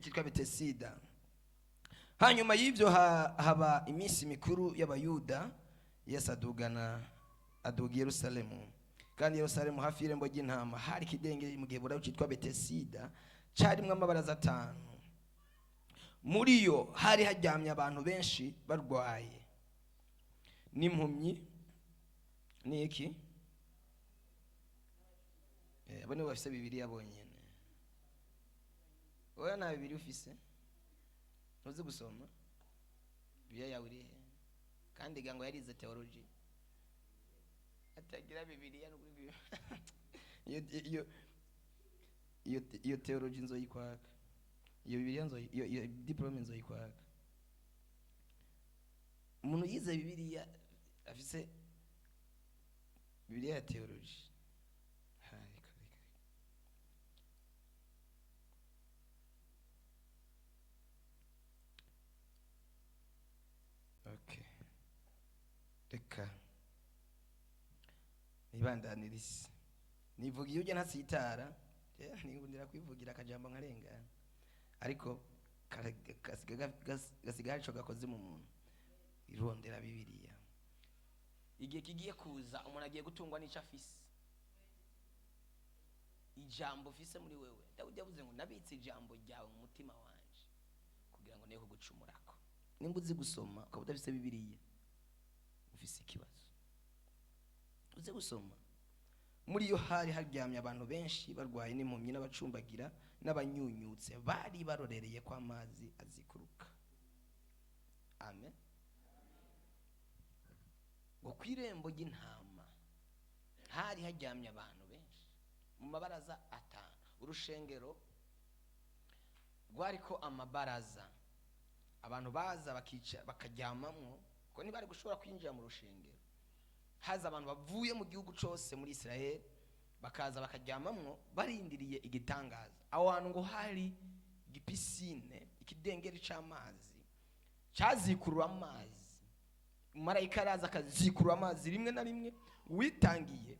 cyitwa Betesida. Hanyuma y'ivyo haba iminsi mikuru y'abayuda. Yesu aduga Yerusalemu, kandi Yerusalemu hafi y'irembo ry'intama hari kidengeri mu gihe burayo cyitwa Betesida, carimwe amabaraza 5. Muri yo hari hajyamye abantu benshi barwaye n'impumyi n'iki abone bafise Bibiliya bonyene. Oya na Bibiliya ufise ntuzi gusoma Bibiliya yawe irihe? Kandi gango yarize theology atagira Bibiliya n'ukuri iyo theology nzoyikwaka, iyo Bibiliya iyo diplome nzoyikwaka. Umuntu yize Bibiliya afise Bibiliya ya theology. Okay. Reka nibandanirisi nivuga iyo ujya ntasitara ningundira kwivugira akajambo nkarengana, ariko gasigaye ico gakoze mu muntu irondera Bibiliya. Igihe kigiye kuza umuntu agiye gutungwa n'ico afise, ijambo ufise muri wewe. Dawudi yavuze ngo nabitse ijambo ryawe mu mutima wanje kugira ngo neho gucumurako. Nimba uzi gusoma ukaba udafise Bibiliya ufise ikibazo. Uzi gusoma. Muri yo hari haryamye abantu benshi barwaye n'impumyi n'abacumbagira n'abanyunyutse bari barorereye kwa amazi azikuruka. Amen. Ngo kwirembo ry'intama hari haryamye abantu benshi mu mabaraza 5. Urushengero rwariko amabaraza, abantu baza bakica bakaryamamwo, ko ntibari gushobora kwinjira mu rushengero. Haza abantu bavuye mu gihugu cyose muri Israel bakaza bakaryamamwo barindiriye igitangaza. Aho hantu ngo hari igipisine, ikidengeri c'amazi cazikurura amazi. Marayika araza akazikurura amazi rimwe na rimwe, witangiye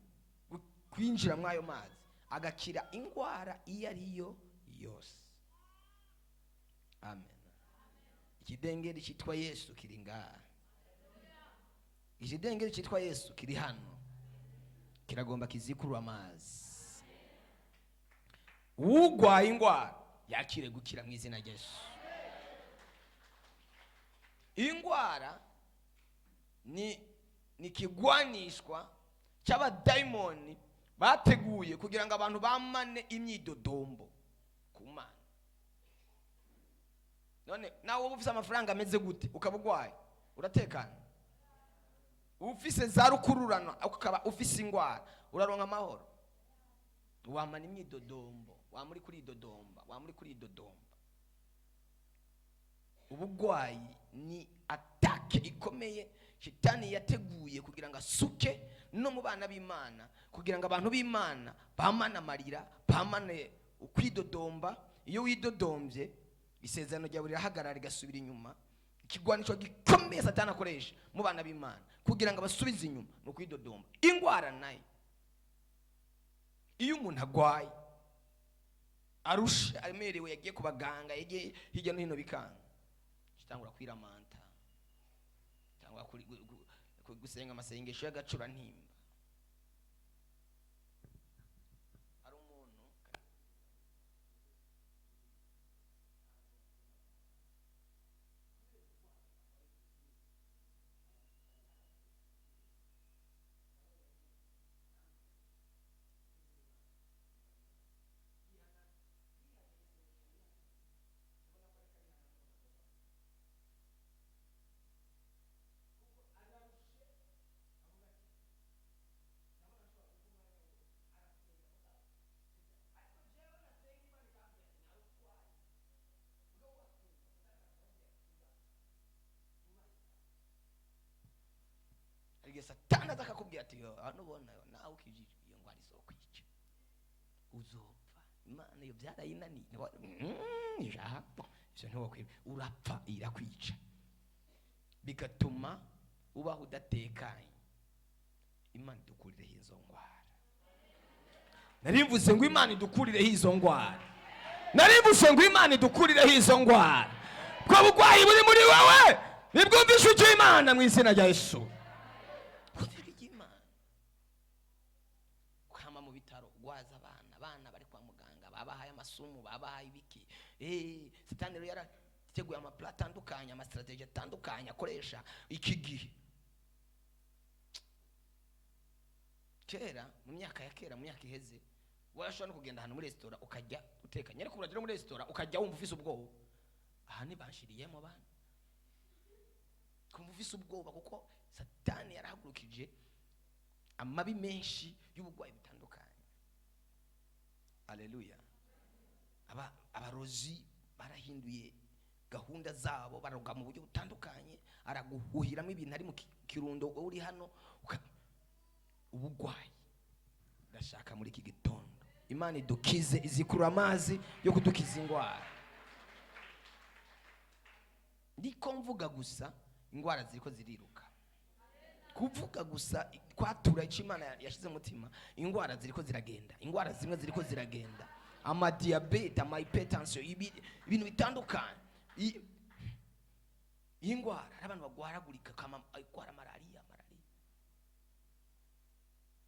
kwinjira mu ayo mazi agakira ingwara iyo ariyo yose. Amen. Ikidengeri cyitwa Yesu kiri ngaha. Ikidengeri cyitwa Yesu kiri hano, kiragomba kizikurura amazi. Ugwaye ingwara yakire gukira mu izina rya Yesu. Ingwara ni kigwanishwa cy'abadaimoni bateguye kugira ngo abantu bamane imyidodombo ku Mana. None nawe uba ufise amafaranga ameze gute ukabugwaye uratekana? Ufise za rukururana ukaba ufise ingwara uraronka amahoro? Wamana imyidodombo, wamuri kuri dodomba, wamuri kuri dodomba. Ubugwayi ni atake ikomeye Shitani yateguye kugira ngo asuke no mu bana b'Imana, kugira ngo abantu b'Imana bamana amarira, bamane ukwidodomba. Iyo widodombye isezerano ryawe rirahagarara rigasubira inyuma. Ikigwanisho gikomeye Satani akoresha mu bana b'Imana kugira ngo basubize inyuma no kwidodomba. Ingwara nayo iyo umuntu agwaye arusha amerewe, yagiye kubaganga, yagiye hirya no hino bikanga, kitangura kwiramanta, cyangwa gusenga amasengesho y'agacura ntimba. Satani atakakubwira ati hano bona nawe ukijije iyo ngwara izokwica uzopfa. Imana iyo byarayinaniye ja ivyo ntiwokwira, urapfa irakwica, bigatuma ubaho udatekanye. Imana idukurireho izo ngwara. Narimvuze ngo Imana idukurireho izo ngwara. naribuse ngo Imana idukurireho izo ngwara. Bwo bugwayi buri muri wowe nibwumvishe icyo Imana mu izina rya Yesu. Ukama mu bitaro gwaza abana bari kwa muganga babahaye amasumu babahaye ibiki. Satani rero yarateguye amaplan atandukanye, amastrategie atandukanye akoresha iki gihe. Kera mu myaka ya kera, mu myaka iheze, warashobora no kugenda ahantu muri restaurant ukajya uteka. Nyere kuragera muri restaurant ukajya wumva ufise ubwoba. Aha ni banshiriyemo abana. Kumva ufise ubwoba kuko Satani yarahagurukije amabi menshi y'ubugwayi bitandukanye. Haleluya. Abarozi barahinduye gahunda zabo, baroga mu buryo butandukanye, araguhuhiramo ibintu ari mu kirundo uri hano ubugwayi. Ndashaka muri iki gitondo Imana idukize, izikura amazi yo kudukiza ingwara. Ndiko mvuga gusa ingwara ziriko ziriruka. Kuvuga gusa kwatura icyo Imana yashize mutima, ingwara ziriko ziragenda. Ingwara zimwe ziriko ziragenda. Ama diabete, ama hypertension, ibintu bitandukanye. Ingwara abantu bagwaragurika kama igwara malaria.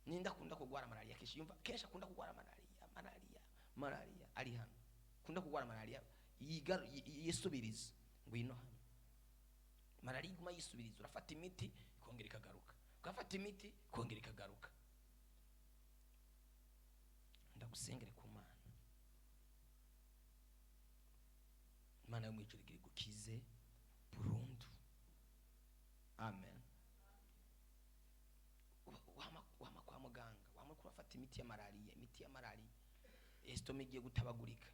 Ninda kunda kugwara malaria keshi yumva kesha kunda kugwara malaria ari hano kunda kugwara malaria yisubiriza ngwino hano malaria iguma yisubiriza urafata imiti ikongera ikagaruka ugafata imiti ikongera ikagaruka. Ndagusengere ku Imana yo mwijuru igire gukize burundu. Amen. Kwa muganga wamwe kurafata imiti ya malaria esitome igiye gutabagurika.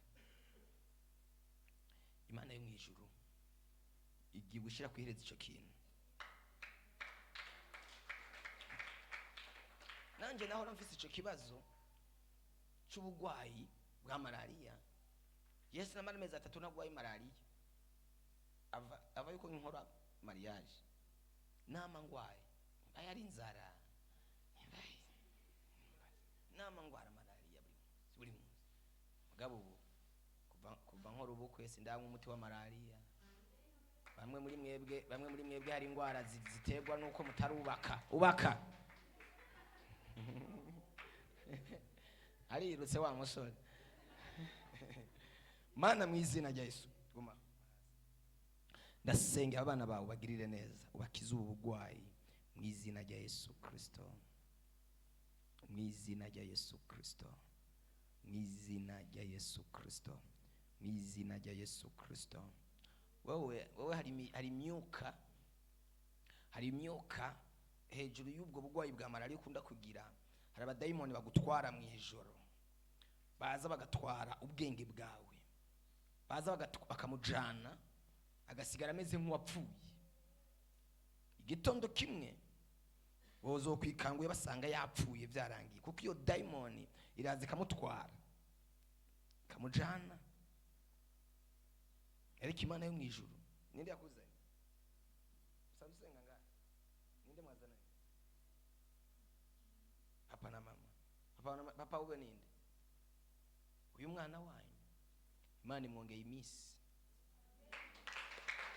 Imana yo mwijuru igiye gushira kwihereza ico kintu. Nanje naho mfise ico kibazo c'ubugwayi bwa malaria. Yesu namara amezi 3 nagwaye malaria. Ava yuko nkora mariage nama ngwaye ayari inzara nama ngwara malaria buri munsi. Mugabo kuva nkora ubukwe sindamwe umuti wa malaria. Bamwe muri mwebwe hari ingwara ziterwa nuko mutarubaka ubaka. Arirutse wa musore. Mana mu izina rya Yesu guma ndasenga abana bawe bagirire neza, ubakize ubugwayi mu izina rya Yesu Kristo. Mu izina rya Yesu Kristo. Mu izina rya Yesu Kristo. Mu izina rya Yesu Kristo. Wowe hari imyuka hejuru y'ubwo bugwayi bwa malaria ukunda kugira. Hari abadayimoni bagutwara mu ijoro, baza bagatwara ubwenge bwawe, baza bakamujana agasigara ameze nk'uwapfuye. Igitondo kimwe bozo kwikanguye basanga yapfuye byarangiye, kuko iyo daimoni iraza ikamutwara kamujana. Ariko Imana yo mwijuru ninde yakuzanye? Sabusenga ngana ninde mwazana? Papa na mama. Papa ube ninde? Uyu mwana wanyu Imana imwongeye imisi,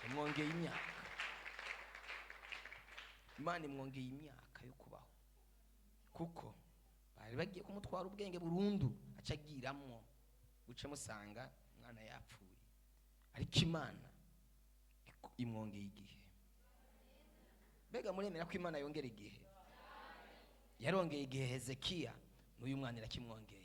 imwongeye imyaka. Imana imwongeye imyaka yo kubaho, kuko bari bagiye kumutwara ubwenge burundu acagiramwo guce musanga mwana yapfuye. Ariko Imana imwongeye igihe. Bega muremera ko Imana yongera igihe? Yarongeye igihe Hezekiya, n'uyu mwana irakimwongeye.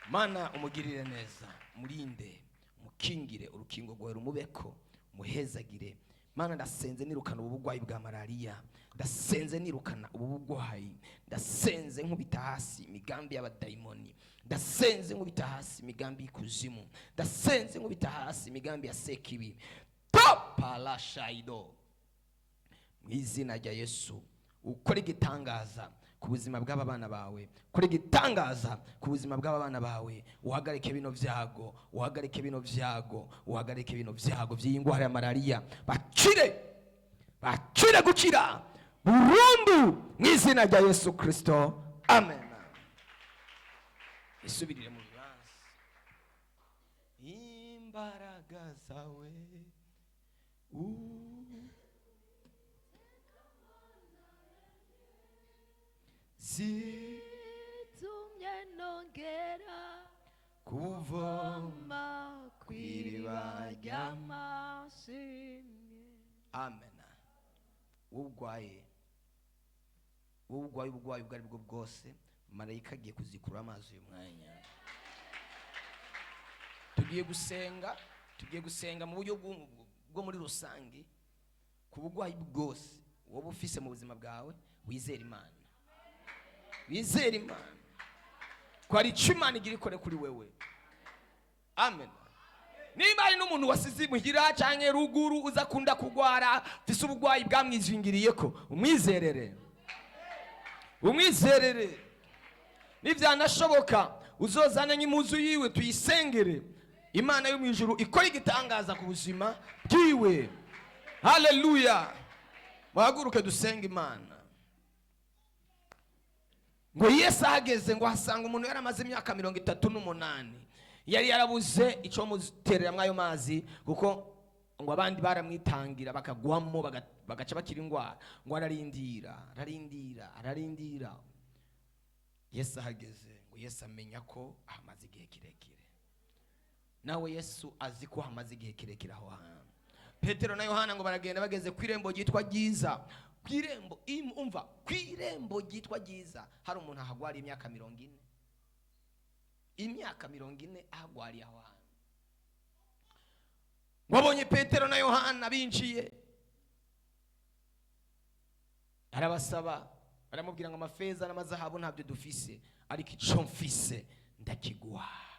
Mana umugirire neza, murinde, mukingire, urukingo rwawe rumubeko, muhezagire. Mana ndasenze nirukana ubugwayi bwa malaria, ndasenze nirukana ubugwayi, ndasenze nkubita hasi imigambi y'abadayimoni, ndasenze nkubita hasi imigambi y'ikuzimu, ndasenze nkubita hasi imigambi ya sekibi. Topala shaido mu izina rya Yesu. Ukora igitangaza ku buzima bw'aba bana bawe, ukora igitangaza ku buzima bw'aba bana bawe. Uhagarike bino vyago, uhagarike bino vyago, uhagarike bino vyago vy'ingwara ya malaria. Bakire gukira burundu mu izina rya Yesu Kristo. Amen. Isubirire mu bibanza. imbaraga zawe zitumye nongera kuvoma kw'iriba ry'amashimwe. amen. Urwaye uburwayi ubwo ari bwo bwose, marayika agiye kuzikura amazi uyu mwanya. tugiye gusenga mu buryo bwo muri rusange ku burwayi bwose wowe ufise mu buzima bwawe. Wizere Imana ko ari icyo Imana igira ikore kuri wewe. Amen. Niba ari n'umuntu wasize imuhira canke ruguru uza kunda kugwara fise ubugwayi bwamwizingiriye ko umwizerere nivyanashoboka uzozana n'impuzu yiwe tuyisengere Imana yo mwijuru ikora igitangaza ku buzima bwiwe. Haleluya. Muhaguruke dusenga Imana. Ngo Yesu ahageze ngo hasanga umuntu yaramaze imyaka 38 yari yarabuze ico muterera mwayo mazi kuko ngo abandi baramwitangira bakagwamo bagaca bakira ingwara ngo ararindira. Yesu ahageze ngo Yesu amenya ko ahamaze igihe kirekire. Nawe Yesu azi ko hamaze igihe kirekire aho hantu. Petero na Yohana ngo baragenda bageze kw'irembo ryitwa Ryiza. Kw'irembo ryitwa Ryiza hari umuntu ahagwariye imyaka 40. Imyaka 40 ahagwariye aho hantu. Wabonye Petero na Yohana binjiye, arabasaba, baramubwira ngo amafeza n'amazahabu ntabyo dufise, ariko ico mfise ndakiguha.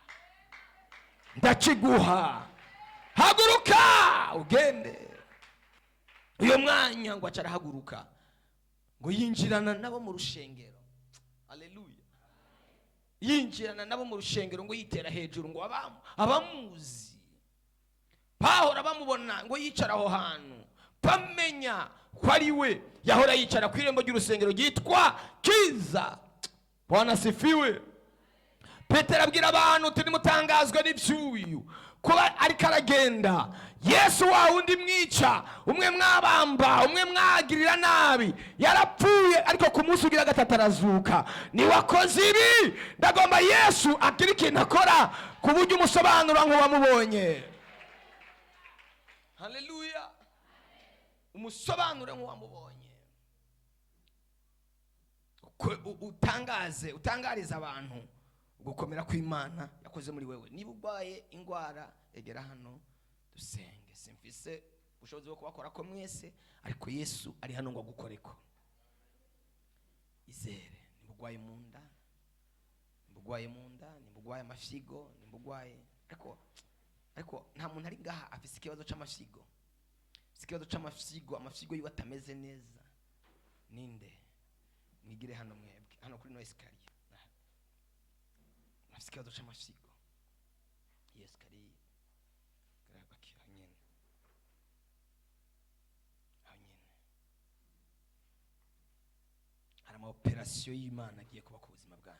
Haguruka ugende. Uyo mwanya ngo acara haguruka ngo yinjirana nabo mu rushengero. Haleluya. Yinjirana nabo mu rushengero ngo yitera hejuru ngo abamuzi bahora bamubona ngo yicara aho hantu bamenya ko ari we yahora yicara ku irembo ry'urusengero ryitwa Ryiza. Bwana sifiwe. Petero abwira abantu tunimutangazwe n'ivyuyu kuba ariko aragenda Yesu wa wundi mwica, umwe mwabamba, umwe mwagirira nabi, yarapfuye ariko ku munsi ugira gatatu arazuka. Ni wakoze ibi, ndagomba Yesu agira ikintu akora ku buryo umusobanura nk'uwamubonye. Haleluya. Umusobanure nk'uwamubonye. Utangariza abantu gukomera kw'Imana yakoze muri wewe. Niba urwaye ingwara egera hano dusenge. Simfise ubushobozi bwo kubakora ko mwese, ariko Yesu ari hano ngo agukoreko. Izere. Niba urwaye mu nda, niba urwaye amafyigo, niba urwaye ariko nta muntu ari ngaha afise ikibazo c'amafyigo. Ikibazo c'amafyigo, amafyigo yiwe atameze neza. Ninde? Mwigire hano mwebwe. Hano kuri no esikariye. Ikibazo c'amafyigo. Yes kari garabakira nyene. Hari ama operation y'Imana agiye kuba ku buzima bwanyu.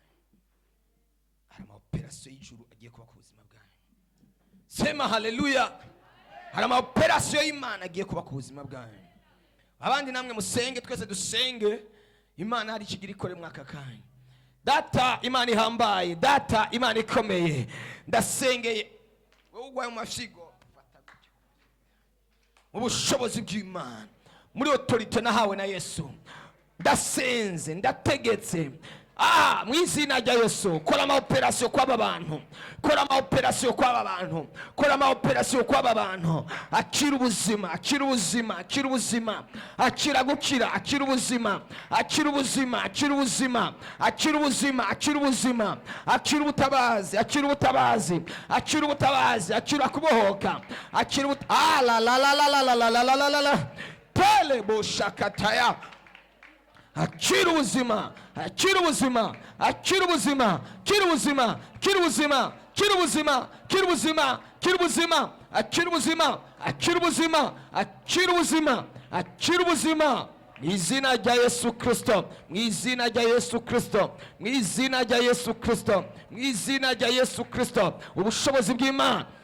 Hari ama operation y'ijuru agiye kuba ku buzima bwanyu. Sema haleluya. Hari ama operation y'Imana agiye kuba ku buzima bwanyu. Abandi namwe musenge, twese dusenge. Imana hari ikigira ikore mwaka kanya. Data Imana ihambaye, data Imana ikomeye, ndasengeye wowe ugwaye mu mafyigo mu bushobozi bw'Imana, muri autorite nahawe na Yesu, ndasenze ndategetse mu izina rya Yesu, kora ama operation kw'aba bantu, kora ama operation kw'aba bantu, kora ama operation kw'aba bantu. Akira ubuzima, akira ubuzima, akira ubuzima, akira gukira, akira ubuzima, akira ubuzima, akira ubuzima, akira ubuzima, akira ubuzima, akira ubutabazi, akira ubutabazi, akira ubutabazi, akira kubohoka, akira la la la la la la la la la la tele boshakataya. Akira ubuzima, akira ubuzima, akira ubuzima, akira ubuzima, akira ubuzima, akira ubuzima, akira ubuzima, akira ubuzima, akira ubuzima, akira ubuzima, akira ubuzima, akira ubuzima. Mu izina rya Yesu Kristo, mu izina rya Yesu Kristo, mu izina rya Yesu Kristo, mu izina rya Yesu Kristo, ubushobozi bw'Imana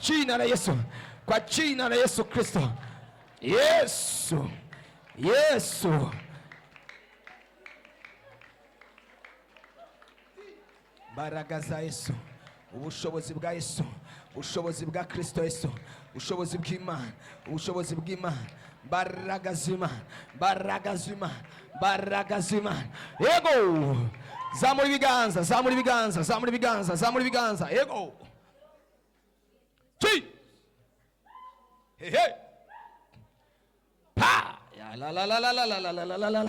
jina la Yesu, kwa jina la Yesu Kristo. Yesu, Yesu. Mbaraga za Yesu, ubushobozi bwa Yesu, ubushobozi bwa Kristo Yesu, ubushobozi bw'Imana, ubushobozi bw'Imana, mbaraga z'Imana, mbaraga z'Imana, mbaraga z'Imana. Yego, zamura ibiganza, zamura ibiganza, zamura ibiganza, zamura ibiganza. Yego, chi, hehe, pa, ya la la la la la la la la la,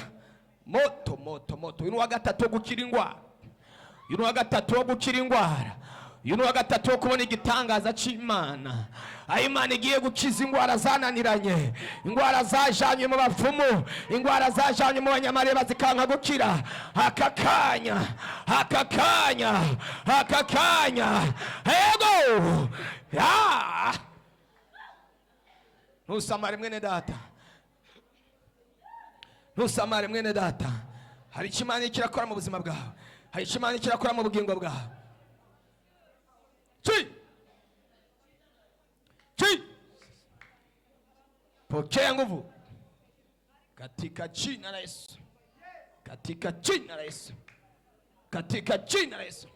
moto moto moto. Uyu ni wa gatatu wo gukira indwara, uyu ni wa gatatu wo gukira indwara, uyu ni wa gatatu wo kubona igitangaza cy'Imana. Aho Imana igiye gukiza indwara zananiranye, indwara zajanywe mu bapfumu, indwara zajanywe mu banyamareba zikanka gukira. Aka kanya, aka kanya, aka kanya. Yego, ya, ntusamare mwene data, ntusamare mwene data. Hari icyo Imana kirakora mu buzima bwawe, hari icyo Imana kirakora mu bugingo bwawe. Chi, chi, pokea nguvu katika jina la Yesu, katika jina la Yesu, katika jina la Yesu.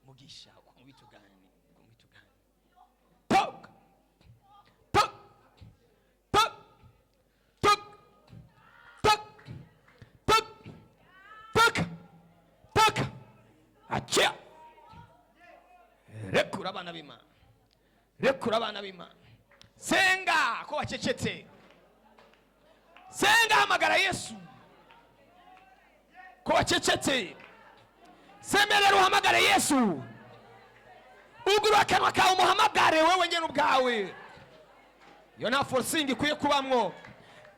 Mugisha uko mu bitu gani, uko mu bitu gani? Tok, tok, tok, tok, tok, tok, tok, tok. Achia. Rekura abana b'Imana, rekura abana b'Imana. Senga ko wacecetse, senga hamagara Yesu ko wacecetse. Semerera uhamagare Yesu, ugura akanwa kawe umuhamagare wewe nyene ubwawe. Yo nta forcing ikwiye kubamwo,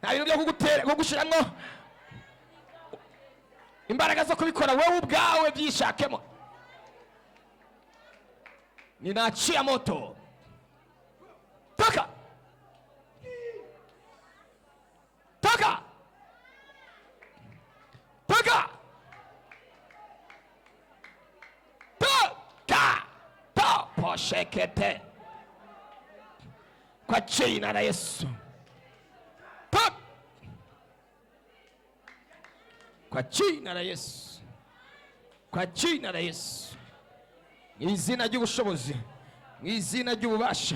nta bintu byo kugushiramwo imbaraga zo kubikora wewe ubwawe byishakemo. Ninaachia moto. Toka. Toka. Toka. Toka. Topo shekete. Kwa jina la Yesu. Toka. Kwa jina la Yesu. Kwa jina la Yesu. Mu izina ry'ubushobozi, mu izina ry'ububasha,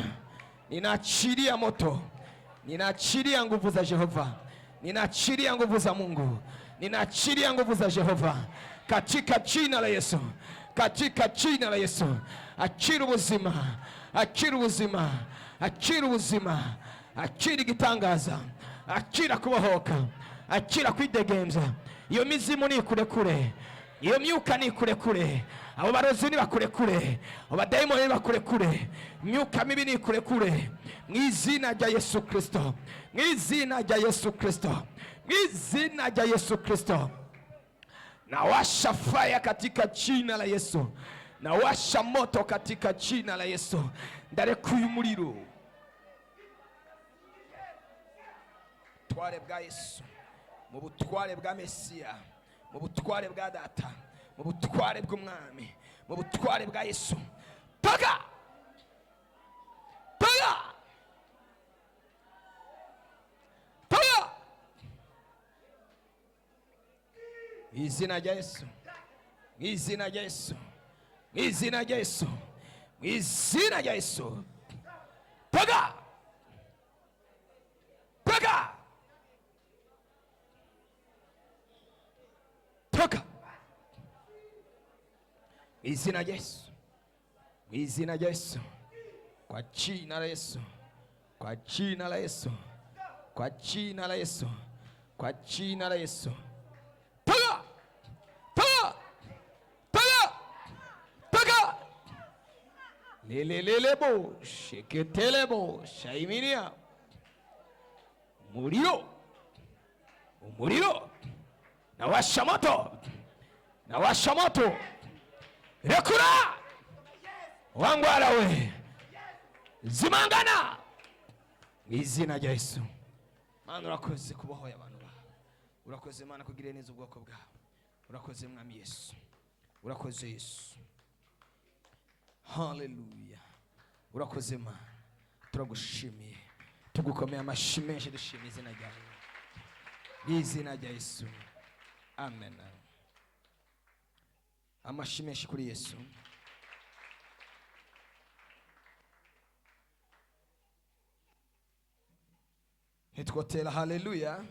ninaachilia moto, ninaachilia nguvu za Jehova, ninaachilia nguvu za Mungu, ninaachilia nguvu za Jehova katika jina la Yesu, katika jina la Yesu. Achira ubuzima, achira ubuzima, achira ubuzima, achira igitangaza, achira kubohoka, achira kwidegemza. Iyo mizimu ni kure kure, iyo myuka ni kure kure, abo barozi ni bakure kure, abo badayimoni ni bakure kure, myuka mibi ni kure kure. Mu izina rya Yesu Kristo, mu izina rya Yesu Kristo, mu izina rya Yesu Kristo. Nawasha fire katika jina la Yesu, nawasha moto katika jina la Yesu. Ndarekuye umuriro, butware bwa Yesu, mu butware bwa Mesiya, mu butware bwa Data, mu butware bw'Umwami, mu butware bwa Yesu. Toka, toka, toka, izina rya Yesu, izina rya Yesu, izina rya Yesu, izina rya Yesu. Toka, toka, toka, izina rya Yesu, izina rya Yesu, kwa jina la Yesu, kwa jina la Yesu, kwa jina la Yesu, kwa jina la Yesu. Toka, toka, toka, toka. Lelelelebo, sheketelebo, shaiminia. Umuriro, umuriro. Nawasha moto, nawasha moto. Rekura wangwara we, zimangana mu izina rya Yesu. Mana urakoze kubohoya abantu bawe, urakoze Mana kugirira neza ubwoko bwawe, urakoze Mwami Yesu, urakoze Yesu. Hallelujah. urakoze Mana, turagushimiye, tugukomeye amashyi menshi dushimiye izina ryawe, n'izina rya Yesu, amen. Amashyi menshi kuri Yesu. Nitwotera haleluya.